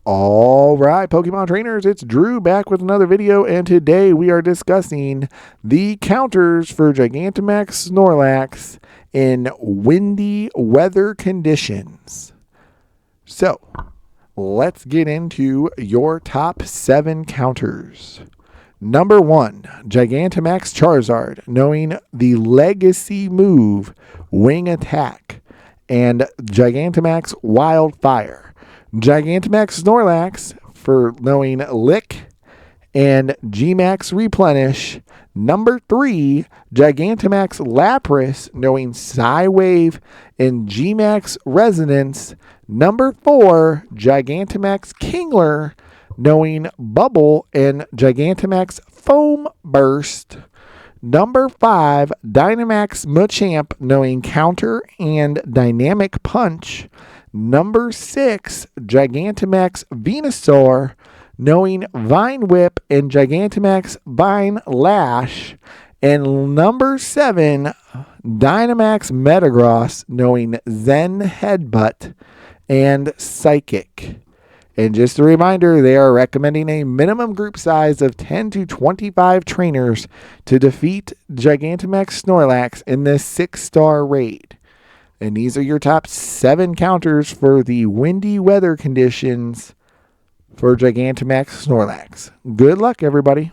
All right, Pokemon trainers, it's Drew back with another video, and today we are discussing the counters for Gigantamax Snorlax in windy weather conditions. So, let's get into your top 7 counters. Number 1, Gigantamax Charizard, knowing the legacy move Wing Attack, and Gigantamax Wildfire. Gigantamax Snorlax for knowing Lick and Gmax Replenish. Number 3, Gigantamax Lapras knowing Psy-Wave and Gmax Resonance. Number 4, Gigantamax Kingler knowing Bubble and Gigantamax Foam Burst. Number 5, Dynamax Machamp knowing Counter and Dynamic Punch. Number 6, Gigantamax Venusaur knowing Vine Whip and Gigantamax Vine Lash. And number 7, Dynamax Metagross knowing Zen Headbutt and Psychic. And just a reminder, they are recommending a minimum group size of 10 to 25 trainers to defeat Gigantamax Snorlax in this 6-star raid. And these are your top 7 counters for the windy weather conditions for Gigantamax Snorlax. Good luck, everybody.